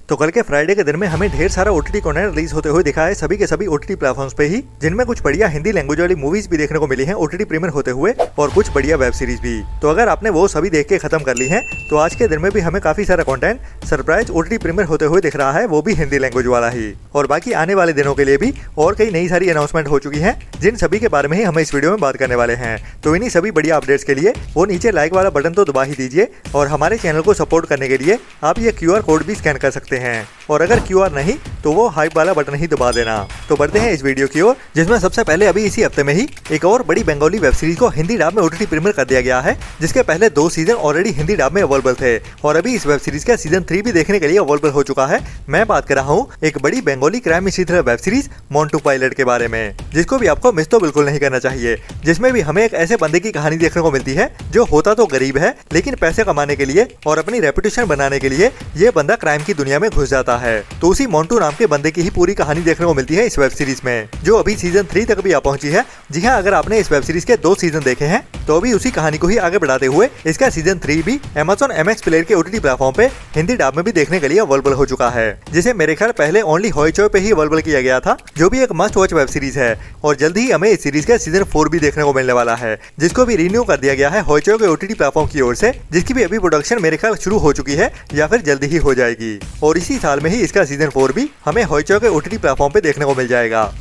तो कल के फ्राइडे के दिन में हमें ढेर सारा ओटीटी कंटेंट रिलीज होते हुए दिखा है सभी के सभी ओटीटी प्लेटफॉर्म्स पे ही, जिनमें कुछ बढ़िया हिंदी लैंग्वेज वाली मूवीज भी देखने को मिली हैं ओटीटी प्रीमियर होते हुए, और कुछ बढ़िया वेब सीरीज भी। तो अगर आपने वो सभी देख के खत्म कर ली हैं, तो आज के दिन में भी हमें काफी सारा कंटेंट सरप्राइज ओटीटी प्रीमियर होते हुए दिख रहा है, वो भी हिंदी लैंग्वेज वाला ही। और बाकी आने वाले दिनों के लिए भी और कई नई सारी अनाउंसमेंट हो चुकी है, जिन सभी के बारे में ही हम इस वीडियो में बात करने वाले हैं। तो इन्हीं सभी बढ़िया अपडेट्स के लिए वो नीचे लाइक वाला बटन तो दबा ही दीजिए, और हमारे चैनल को सपोर्ट करने के लिए आप ये QR कोड भी स्कैन कर सकते हैं, और अगर QR नहीं तो वो हाइप वाला बटन ही दबा देना। तो बढ़ते हैं इस वीडियो की ओर, जिसमें सबसे पहले अभी इसी हफ्ते में ही एक और बड़ी बंगाली वेब सीरीज को हिंदी डब में ओटीटी प्रीमियर कर दिया गया है, जिसके पहले 2 सीजन ऑलरेडी हिंदी डब में अवेलेबल थे, और अभी इस वेब सीरीज का सीजन 3 भी देखने के लिए अवेलेबल हो चुका है। मैं बात कर रहा हूँ एक बड़ी Bengali crime mystery thriller web series Montu pilot के बारे में, जिसको भी आपको मिस तो बिल्कुल नहीं करना चाहिए। जिसमें भी हमें एक ऐसे बंदे की कहानी देखने को मिलती है जो होता तो गरीब है, लेकिन पैसे कमाने के लिए और अपनी रेपुटेशन बनाने के लिए ये बंदा क्राइम की दुनिया में घुस जाता है। तो उसी मोंटू नाम के बंदे की ही पूरी कहानी देखने को मिलती है इस वेब सीरीज में, जो अभी सीजन 3 तक भी आ पहुंची है। जी हाँ, अगर आपने इस वेब सीरीज के 2 सीजन देखे हैं तो अभी उसी कहानी को ही आगे बढ़ाते हुए इसका सीजन 3 भी Amazon MX प्लेयर के ओटीटी प्लेटफॉर्म पे हिंदी डब में भी देखने के लिए अवेलेबल हो चुका है, जिसे मेरे ख्याल पहले ओनली हॉइचॉय पे ही अवेलेबल किया गया था, जो भी एक मस्ट वॉच वेब सीरीज है। और जल्द ही हमें इस सीरीज का सीजन 4 भी देखने को मिलने वाला है, जिसको भी रिन्यू कर दिया गया है हॉइचॉय के ओटीटी प्लेटफॉर्म की ओर से, जिसकी भी अभी प्रोडक्शन मेरे ख्याल शुरू हो चुकी है या फिर जल्दी ही हो जाएगी। और इसी साल में ही इसका सीजन 4 भी हमें हॉइचॉय के ओटीटी प्लेटफॉर्म पे देखने को मिल जाएगा।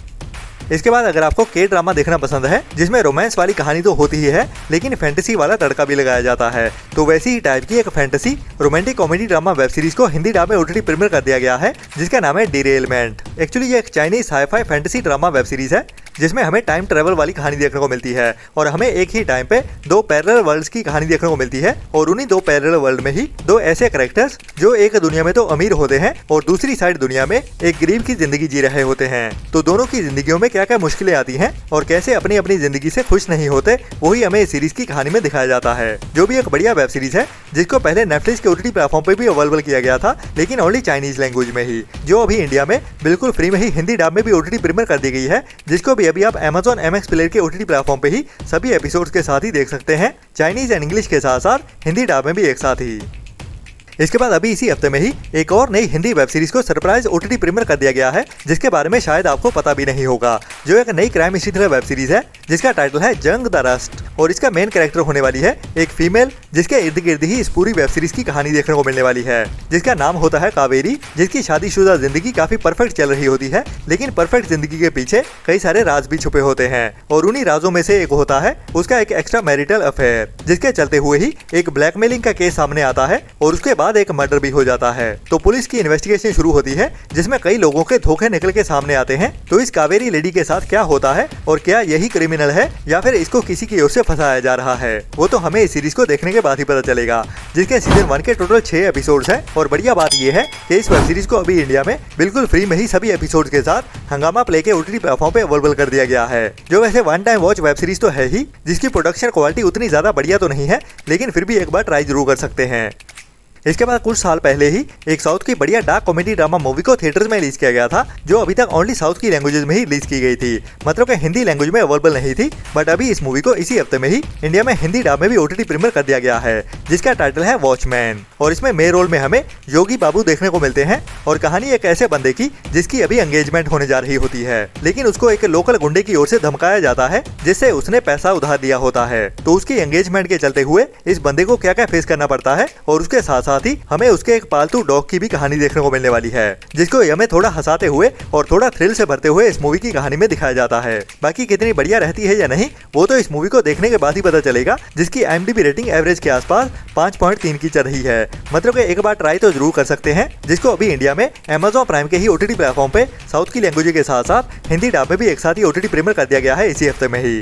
इसके बाद अगर आपको के ड्रामा देखना पसंद है, जिसमें रोमांस वाली कहानी तो होती ही है, लेकिन फैंटेसी वाला तड़का भी लगाया जाता है, तो वैसी ही टाइप की एक fantasy romantic comedy drama web series को हिंदी डब में ओटीटी प्रीमियर कर दिया गया है, जिसका नाम है डिरेलमेंट। एक्चुअली ये एक Chinese sci-fi fantasy drama web series है, जिसमें हमें टाइम ट्रेवल वाली कहानी देखने को मिलती है, और हमें एक ही टाइम पे 2 पैरेलल वर्ल्ड्स की कहानी देखने को मिलती है, और उन्हीं 2 पैरेलल वर्ल्ड में ही 2 ऐसे कैरेक्टर्स जो एक दुनिया में तो अमीर होते हैं और दूसरी साइड दुनिया में एक गरीब की जिंदगी जी रहे होते हैं। तो दोनों की जिंदगियों में क्या क्या मुश्किलें आती हैं और कैसे अपनी अपनी जिंदगी से खुश नहीं होते, वही हमें इस सीरीज की कहानी में दिखाया जाता है, जो भी एक बढ़िया वेब सीरीज है, जिसको पहले नेटफ्लिक्स के ओटीटी प्लेटफॉर्म पे भी अवेलेबल किया गया था, लेकिन ओनली चाइनीज लैंग्वेज में ही, जो अभी इंडिया में बिल्कुल फ्री में ही हिंदी डब में भी ओटीटी प्रीमियर कर दी गई है, जिसको भी अभी आप Amazon MX प्लेयर के ओटीटी प्लेटफॉर्म पे ही सभी एपिसोड्स के साथ ही देख सकते हैं, चाइनीज एंड इंग्लिश के साथ साथ हिंदी डब में भी एक साथ ही। इसके बाद अभी इसी हफ्ते में ही एक और नई हिंदी वेब सीरीज को सरप्राइज ओटीटी प्रीमियर कर दिया गया है, जिसके बारे में शायद आपको पता भी नहीं होगा, जो एक नई crime mystery thriller web series है, जिसका टाइटल है जंग द रस्ट, और इसका मेन कैरेक्टर होने वाली है एक फीमेल, जिसके इर्द गिर्द ही इस पूरी वेब सीरीज की कहानी देखने को मिलने वाली है, जिसका नाम होता है कावेरी, जिसकी शादीशुदा जिंदगी काफी परफेक्ट चल रही होती है, लेकिन परफेक्ट जिंदगी के पीछे कई सारे राज भी छुपे होते हैं, और उन्हीं राजों में से एक होता है उसका एक एक्स्ट्रा मैरिटल अफेयर, जिसके चलते हुए ही एक ब्लैकमेलिंग का केस सामने आता है, और उसके बाद एक मर्डर भी हो जाता है। तो पुलिस की इन्वेस्टिगेशन शुरू होती है, जिसमें कई लोगों के धोखे निकल के सामने आते हैं। तो इस कावेरी लेडी के साथ क्या होता है, और क्या यही क्रिमिनल है या फिर इसको किसी की ओर से फंसाया जा रहा है, वो तो हमें इस सीरीज को देखने के बाद ही पता चलेगा, जिसके सीजन 1 के टोटल 6 एपिसोड्स हैं। और बढ़िया बात ये है कि इस वेब सीरीज को अभी इंडिया में बिल्कुल फ्री में ही सभी एपिसोड्स के साथ हंगामा प्ले के ओटीटी प्लेटफॉर्म पे अवेलेबल कर दिया गया है, जो वैसे one time watch web series तो है ही, जिसकी प्रोडक्शन क्वालिटी उतनी ज्यादा बढ़िया तो नहीं है, लेकिन फिर भी एक बार ट्राई जरूर कर सकते हैं। इसके बाद कुछ साल पहले ही एक साउथ की बढ़िया डार्क कॉमेडी ड्रामा मूवी को थिएटर्स में रिलीज किया गया था, जो अभी तक ओनली साउथ की लैंग्वेजेस में ही रिलीज की गई थी, मतलब कि हिंदी लैंग्वेज में अवेलेबल नहीं थी। बट अभी इस मूवी को इसी हफ्ते में ही इंडिया में हिंदी डब में भी ओटीटी प्रीमियर कर दिया गया है, जिसका टाइटल है वॉचमैन, और इसमें मेन रोल में हमें योगी बाबू देखने को मिलते हैं। और कहानी एक ऐसे बंदे की जिसकी अभी एंगेजमेंट होने जा रही होती है, लेकिन उसको एक लोकल गुंडे की ओर से धमकाया जाता है, जिससे उसने पैसा उधार दिया होता है। तो उसकी एंगेजमेंट के चलते हुए इस बंदे को क्या क्या फेस करना पड़ता है, और उसके साथ साथ ही हमें उसके एक पालतू डॉग की भी कहानी देखने को मिलने वाली है, जिसको हमें थोड़ा हंसाते हुए और थोड़ा थ्रिल से भरते हुए इस मूवी की कहानी में दिखाया जाता है। बाकी कितनी बढ़िया रहती है या नहीं, वो तो इस मूवी को देखने के बाद ही पता चलेगा, जिसकी IMDb रेटिंग एवरेज के आसपास 5.3 की चल रही है, मतलब कि एक बार ट्राई तो जरूर कर सकते हैं, जिसको अभी इंडिया में Amazon प्राइम के ही ओटीटी प्लेटफॉर्म पे साउथ की लैंग्वेज के साथ साथ हिंदी डब में भी एक साथ ही ओटीटी प्रीमियर कर दिया गया है इसी हफ्ते में ही।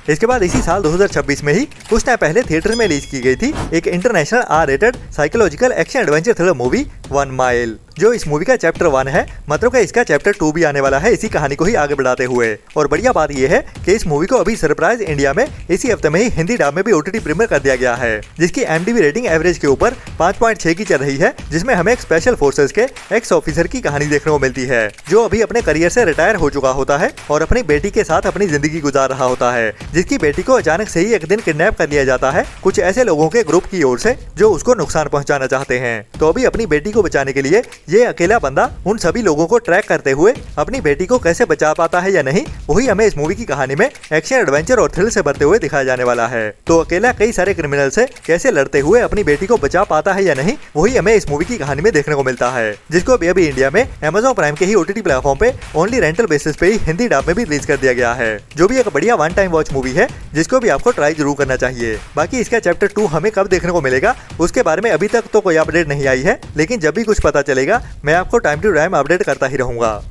इसके बाद इसी साल 2026 में ही कुछ टाइम पहले थिएटर में रिलीज की गई थी एक international R rated psychological action adventure thriller movie 1 mile, जो इस मूवी का चैप्टर 1 है, मतलब कि इसका चैप्टर 2 भी आने वाला है इसी कहानी को ही आगे बढ़ाते हुए। और बढ़िया बात यह है कि इस मूवी को अभी सरप्राइज इंडिया में इसी हफ्ते में ही हिंदी डब में भी ओटीटी प्रीमियर कर दिया गया है, जिसकी IMDb रेटिंग एवरेज के ऊपर 5.6 की चल रही है, जिसमें हमें एक स्पेशल फोर्सेस के एक्स ऑफिसर की कहानी देखने को मिलती है, जो अभी अपने करियर से रिटायर हो चुका होता है और अपनी बेटी के साथ अपनी जिंदगी गुजार रहा होता है, जिसकी बेटी को अचानक से ही एक दिन किडनैप कर लिया जाता है कुछ ऐसे लोगों के ग्रुप की ओर से, जो उसको नुकसान पहुंचाना चाहते हैं। तो अभी अपनी बेटी को बचाने के लिए ये अकेला बंदा उन सभी लोगों को ट्रैक करते हुए अपनी बेटी को कैसे बचा पाता है या नहीं, वही हमें इस मूवी की कहानी में एक्शन, एडवेंचर और थ्रिल से भरते हुए दिखाया जाने वाला है। तो अकेला कई सारे क्रिमिनल से कैसे लड़ते हुए अपनी बेटी को बचा पाता है या नहीं, वही हमें इस मूवी की कहानी में देखने को मिलता है, जिसको अभी इंडिया में Amazon प्राइम के ही OTT प्लेटफॉर्म पे ओनली रेंटल बेसिस पे ही हिंदी डब में भी रिलीज कर दिया गया है, जो भी एक बढ़िया वन टाइम वॉच मूवी है, जिसको भी आपको ट्राई जरूर करना चाहिए। बाकी इसका चैप्टर 2 हमें कब देखने को मिलेगा उसके बारे में अभी तक तो कोई अपडेट नहीं आई है, लेकिन जब भी कुछ पता चलेगा मैं आपको टाइम टू टाइम अपडेट करता ही रहूंगा।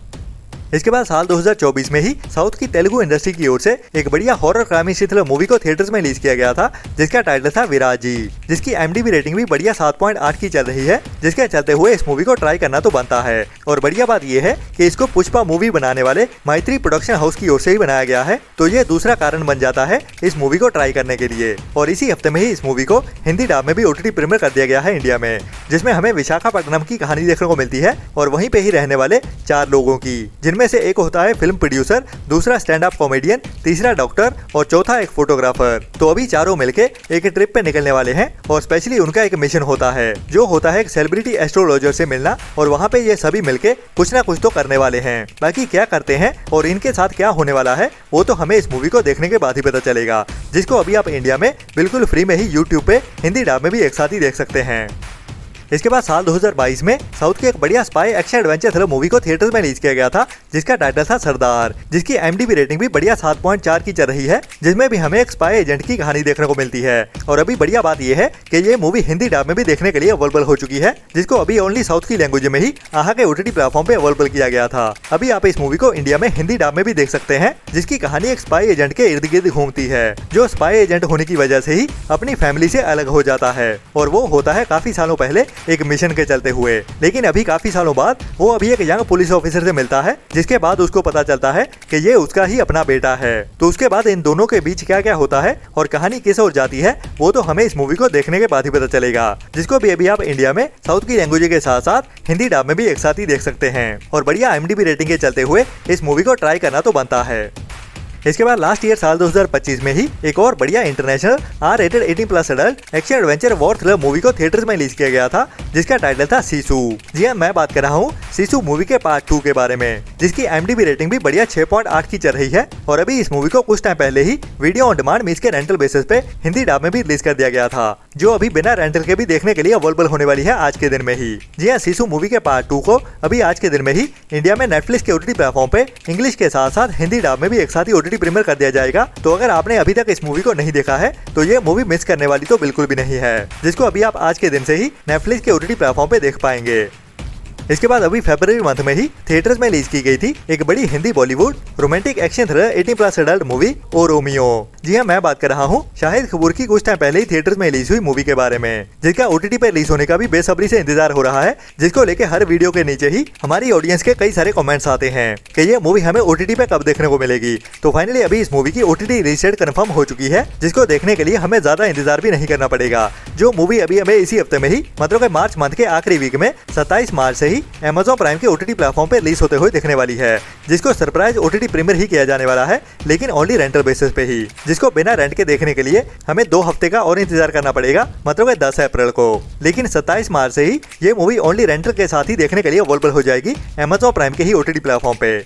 इसके बाद साल 2024 में ही साउथ की तेलुगु इंडस्ट्री की ओर से एक बढ़िया हॉरर क्राइम थ्रिलर मूवी को थिएटर्स में रिलीज किया गया था, जिसका टाइटल था विराजी, जिसकी IMDb रेटिंग भी बढ़िया 7.8 की चल रही है, जिसके चलते हुए इस मूवी को ट्राई करना तो बनता है। और बढ़िया बात यह है कि इसको पुष्पा मूवी बनाने वाले मैत्री प्रोडक्शन हाउस की ओर से ही बनाया गया है, तो ये दूसरा कारण बन जाता है इस मूवी को ट्राई करने के लिए। और इसी हफ्ते में ही इस मूवी को हिंदी डब में भी OTT प्रीमियर कर दिया गया है इंडिया में, जिसमें हमें विशाखापट्टनम की कहानी देखने को मिलती है और वहीं पे ही रहने वाले 4 लोगों की, जिनमें से एक होता है फिल्म प्रोड्यूसर, दूसरा स्टैंड अप कॉमेडियन, तीसरा डॉक्टर और चौथा एक फोटोग्राफर। तो अभी चारों मिलके एक ट्रिप पे निकलने वाले हैं और स्पेशली उनका एक मिशन होता है, जो होता है एक सेलिब्रिटी एस्ट्रोलॉजर से मिलना, और वहाँ पे ये सभी मिलके कुछ ना कुछ तो करने वाले हैं। बाकी क्या करते हैं और इनके साथ क्या होने वाला है वो तो हमें इस मूवी को देखने के बाद ही पता चलेगा, जिसको अभी आप इंडिया में बिल्कुल फ्री में ही YouTube पे हिंदी डब में भी एक साथ ही देख सकते हैं। इसके बाद साल 2022 में साउथ की एक बढ़िया spy action adventure thriller movie को थिएटर्स में रिलीज किया गया था, जिसका टाइटल था सरदार, जिसकी IMDb रेटिंग भी बढ़िया 7.4 की चल रही है, जिसमें भी हमें एक स्पाई एजेंट की कहानी देखने को मिलती है। और अभी बढ़िया बात यह है कि ये मूवी हिंदी डब में भी देखने के लिए अवेलेबल हो चुकी है, जिसको अभी ओनली साउथ की लैंग्वेज में ही आहा के OTT प्लेटफॉर्म पे अवेलेबल किया गया था। अभी आप इस मूवी को इंडिया में हिंदी डब में भी देख सकते हैं, जिसकी कहानी एक स्पाई एजेंट के इर्द गिर्द घूमती है, जो स्पाई एजेंट होने की वजह से ही अपनी फैमिली से अलग हो जाता है, और वो होता है काफी सालों पहले एक मिशन के हुए। लेकिन अभी काफी सालों बाद वो अभी एक यंग पुलिस ऑफिसर से मिलता है, जिसके बाद उसको पता चलता है कि ये उसका ही अपना बेटा है। तो उसके बाद इन दोनों के बीच क्या क्या होता है और कहानी किस ओर जाती है वो तो हमें इस मूवी को देखने के बाद ही पता चलेगा, जिसको भी अभी आप इंडिया में साउथ की लैंग्वेज के साथ साथ हिंदी डब में भी एक साथ ही देख सकते हैं। और बढ़िया IMDb रेटिंग के चलते हुए इस मूवी को ट्राई करना तो बनता है। इसके बाद लास्ट ईयर साल 2025 में ही एक और बढ़िया international R-rated 18+ adult action adventure war thriller movie को थिएटर्स में रिलीज किया गया था, जिसका टाइटल था सीसू। जी हाँ, मैं बात कर रहा हूँ सीसू मूवी के पार्ट 2 के बारे में, जिसकी IMDb रेटिंग भी बढ़िया 6.8 की चल रही है। और अभी इस मूवी को कुछ टाइम पहले ही वीडियो ऑन डिमांड मींस के रेंटल बेसिस पे हिंदी डब में भी रिलीज कर दिया गया था, जो अभी बिना रेंटल के भी देखने के लिए अवेलेबल होने वाली है आज के दिन में ही। जी हाँ, सीसू मूवी के पार्ट 2 को अभी आज के दिन में ही इंडिया में नेटफ्लिक्स के OTT प्लेटफॉर्म पे इंग्लिश के साथ साथ हिंदी डब में भी एक साथ ही OTT प्रीमियर कर दिया जाएगा। तो अगर आपने अभी तक इस मूवी को नहीं देखा है तो ये मूवी मिस करने वाली तो बिल्कुल भी नहीं है, जिसको अभी आप आज के दिन से ही नेटफ्लिक्स के OTT प्लेटफॉर्म पे देख पाएंगे। इसके बाद अभी फरवरी मंथ में ही थिएटर्स में रिलीज की गई थी एक बड़ी Hindi Bollywood romantic action thriller 18+ adult movie O Romeo. जी हाँ, मैं बात कर रहा हूँ शाहिद कपूर की कुछ टाइम पहले ही थिएटर्स में रिलीज हुई मूवी के बारे में, जिसका OTT पर रिलीज होने का भी बेसब्री से इंतजार हो रहा है, जिसको लेके हर वीडियो के नीचे ही हमारी ऑडियंस के कई सारे कमेंट्स आते हैं कि ये मूवी हमें OTT पे कब देखने को मिलेगी। तो फाइनली अभी इस मूवी की OTT रिलीज डेट कंफर्म हो चुकी है, जिसको देखने के लिए हमें ज्यादा इंतजार भी नहीं करना पड़ेगा। जो मूवी अभी हमें इसी हफ्ते में ही मतलब मार्च मंथ के आखिरी वीक में 27 मार्च से ही Amazon प्राइम के OTT प्लेटफॉर्म पे रिलीज होते हुए दिखने वाली है, जिसको सरप्राइज OTT प्रीमियर ही किया जाने वाला है, लेकिन ओनली रेंटल बेसिस पे ही, जिसको बिना रेंट के देखने के लिए हमें 2 हफ्ते का और इंतजार करना पड़ेगा, मतलब 10 अप्रैल को। लेकिन 27 मार्च से ही ये मूवी ओनली रेंटल के साथ ही देखने के लिए अवेलेबल हो जाएगी Amazon प्राइम के ही OTT प्लेटफॉर्म पे।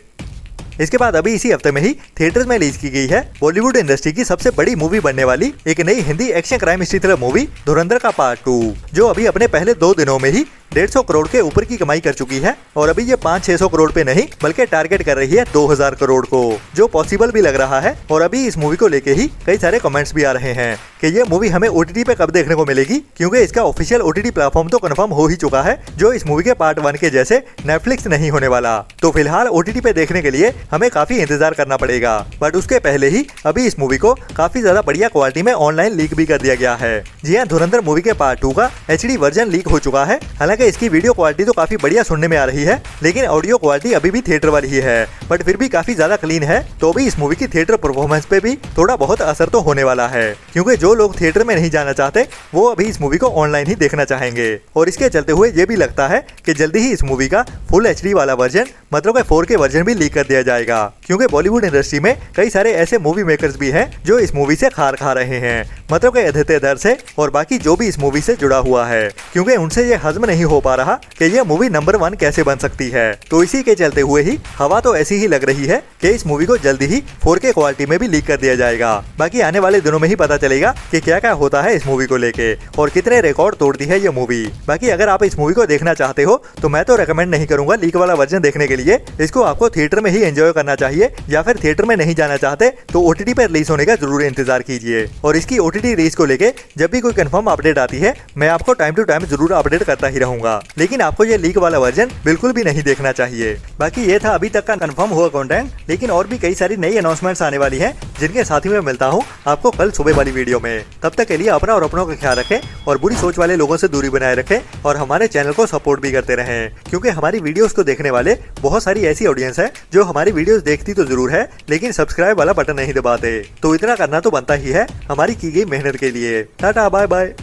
इसके बाद अभी इसी हफ्ते में ही थिएटर्स में रिलीज की गई है बॉलीवुड इंडस्ट्री की सबसे बड़ी मूवी बनने वाली एक नई Hindi action crime thriller movie धुरंधर का पार्ट 2, जो अभी अपने पहले 2 दिनों में ही 150 करोड़ के ऊपर की कमाई कर चुकी है। और अभी ये 500-600 करोड़ पे नहीं बल्कि टारगेट कर रही है 2000 करोड़ को, जो पॉसिबल भी लग रहा है। और अभी इस मूवी को लेके ही कई सारे कमेंट्स भी आ रहे हैं कि ये मूवी हमें OTT पे कब देखने को मिलेगी, क्योंकि इसका ऑफिशियल OTT प्लेटफॉर्म तो कंफर्म हो ही चुका है, जो इस मूवी के पार्ट 1 के जैसे नेटफ्लिक्स नहीं होने वाला। तो फिलहाल OTT पे देखने के लिए हमें काफी इंतजार करना पड़ेगा, बट उसके पहले ही अभी इस मूवी को काफी ज्यादा बढ़िया क्वालिटी में ऑनलाइन लीक भी कर दिया गया है। जी हाँ, धुरंधर मूवी के पार्ट 2 का HD वर्जन लीक हो चुका है। हालांकि इसकी वीडियो क्वालिटी तो काफी बढ़िया सुनने में आ रही है, लेकिन ऑडियो क्वालिटी अभी भी थिएटर वाली ही है, बट फिर भी काफी ज्यादा क्लीन है। तो भी इस मूवी की थिएटर परफॉर्मेंस पे भी थोड़ा बहुत असर तो होने वाला है, क्योंकि जो लोग थिएटर में नहीं जाना चाहते वो अभी इस मूवी को ऑनलाइन ही देखना चाहेंगे। और इसके चलते हुए ये भी लगता है कि जल्दी ही इस मूवी का फुल HD वाला वर्जन मतलब 4K वर्जन भी लीक कर दिया जाएगा, क्योंकि बॉलीवुड इंडस्ट्री में कई सारे ऐसे मूवी मेकर्स भी हैं जो इस मूवी से खार खा रहे हैं, मतलब कि आदित्य दर से और बाकी जो भी इस मूवी से जुड़ा हुआ है, क्योंकि उनसे ये हजम नहीं हो पा रहा कि यह मूवी नंबर 1 कैसे बन सकती है। तो इसी के चलते हुए ही हवा तो ऐसी ही लग रही है कि इस मूवी को जल्दी ही 4K क्वालिटी में भी लीक कर दिया जाएगा। बाकी आने वाले दिनों में ही पता चलेगा कि क्या क्या होता है इस मूवी को लेके और कितने रिकॉर्ड तोड़ती है ये मूवी। बाकी अगर आप इस मूवी को देखना चाहते हो तो मैं तो रेकमेंड नहीं करूंगा लीक वाला वर्जन देखने के लिए। इसको आपको थिएटर में ही एंजॉय करना चाहिए, या फिर थिएटर में नहीं जाना चाहते तो OTT पर रिलीज होने का जरूर इंतजार कीजिए। और इसकी OTT रिलीज को लेके जब भी कोई कंफर्म अपडेट आती है मैं आपको टाइम टू टाइम जरूर अपडेट करता ही रहूंगा, लेकिन आपको ये लीक वाला वर्जन बिल्कुल भी नहीं देखना चाहिए। बाकी ये था अभी तक का कंफर्म हुआ कंटेंट, लेकिन और भी कई सारी नई अनाउंसमेंट्स आने वाली हैं जिनके साथ ही मैं मिलता हूँ आपको कल सुबह वाली वीडियो में। तब तक के लिए अपना और अपनों का ख्याल रखें और बुरी सोच वाले लोगों से दूरी बनाए रखें और हमारे चैनल को सपोर्ट भी करते रहें, क्योंकि हमारी वीडियोस को देखने वाले बहुत सारी ऐसी ऑडियंस है जो हमारी वीडियोस देखती तो जरूर है लेकिन सब्सक्राइब वाला बटन नहीं दबाते। तो इतना करना तो बनता ही है हमारी की गई मेहनत के लिए। Tata bye bye.